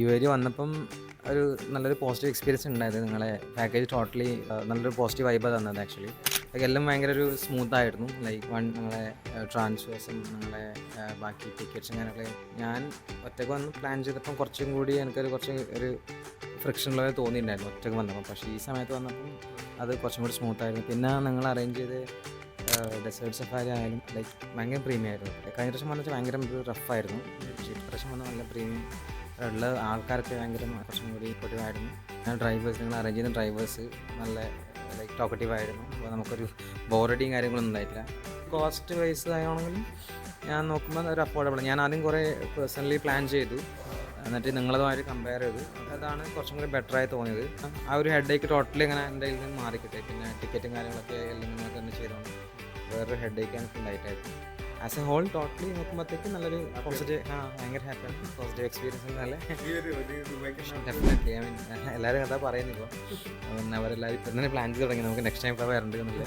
UAE വന്നപ്പം ഒരു നല്ലൊരു പോസിറ്റീവ് എക്സ്പീരിയൻസ് ഉണ്ടായത്. നിങ്ങളെ പാക്കേജ് ടോട്ടലി നല്ലൊരു പോസിറ്റീവ് വൈബാണ് തന്നത് ആക്ച്വലി. ലൈക്ക് എല്ലാം ഭയങ്കര ഒരു സ്മൂത്തായിരുന്നു. ലൈക്ക് നിങ്ങളെ ട്രാൻസ്ഫേഴ്സും നിങ്ങളെ ബാക്കി ടിക്കറ്റ്സും അങ്ങനെയൊക്കെ ഞാൻ ഒറ്റയ്ക്ക് വന്ന് പ്ലാൻ ചെയ്തപ്പം കുറച്ചും കൂടി എനിക്കൊരു കുറച്ച് ഒരു ഫ്രിക്ഷനുള്ളത് തോന്നിയിട്ടുണ്ടായിരുന്നു ഒറ്റയ്ക്ക് വന്നപ്പം. പക്ഷേ ഈ സമയത്ത് വന്നപ്പം അത് കുറച്ചും കൂടി സ്മൂത്തായിരുന്നു. പിന്നെ നിങ്ങൾ അറേഞ്ച് ചെയ്ത് ഡെസേർട്ട് സഫാരി ആയാലും ലൈക്ക് ഭയങ്കര പ്രീമിയം ആയിരുന്നു. കഴിഞ്ഞ പ്രാവശ്യം വന്നിട്ട് ഭയങ്കര ഒരു റഫായിരുന്നു. ഇപ്രാവശ്യം വന്ന നല്ല പ്രീമിയം ഉള്ള ആൾക്കാരൊക്കെ ഭയങ്കര കുറച്ചും കൂടി പൊട്ടിവായിരുന്നു. ഡ്രൈവേഴ്സ് നിങ്ങൾ അറേഞ്ച് ചെയ്യുന്ന ഡ്രൈവേഴ്സ് നല്ല ലൈക്ക് ടോക്കറ്റീവ് ആയിരുന്നു. അപ്പോൾ നമുക്കൊരു ബോറടിയും കാര്യങ്ങളൊന്നും ഉണ്ടായിട്ടില്ല. കോസ്റ്റ് വൈസ് ആയാണെങ്കിലും ഞാൻ നോക്കുമ്പോൾ ഒരു അഫോർഡബിൾ. ഞാൻ ആദ്യം കുറേ പേഴ്സണലി പ്ലാൻ ചെയ്തു, എന്നിട്ട് നിങ്ങളതുമായിട്ട് കമ്പയർ ചെയ്തു. അതാണ് കുറച്ചും കൂടി ബെറ്ററായി തോന്നിയത്. ആ ഒരു ഹെഡേക്ക് ടോട്ടലി ഇങ്ങനെ എൻ്റെ കയ്യിൽ നിന്ന് മാറിക്കിട്ടെ. പിന്നെ ടിക്കറ്റും കാര്യങ്ങളൊക്കെ എല്ലാം നിങ്ങൾക്ക് തന്നെ ചെയ്തുകൊണ്ട് വേറൊരു ഹെഡേക്ക് എനിക്ക് ഉണ്ടായിട്ടായിരുന്നു. ആസ് എ ഹോൾ ടോട്ടലി നോക്കുമ്പോഴത്തേക്ക് നല്ലൊരു പോസിറ്റീവ്, ഭയങ്കര ഹാപ്പിയാണ്. പോസിറ്റീവ് എക്സ്പീരിയൻസ് നല്ല ഡെഫിനറ്റ്ലി. ഐ മീൻ എല്ലാവരും കഥ പറയുന്നിപ്പോൾ അവരെല്ലാവരും ഇപ്പം തന്നെ പ്ലാൻ ചെയ്ത് തുടങ്ങി നമുക്ക് നെക്സ്റ്റ് ടൈം ഇപ്പോൾ വരേണ്ടതെന്നില്ല.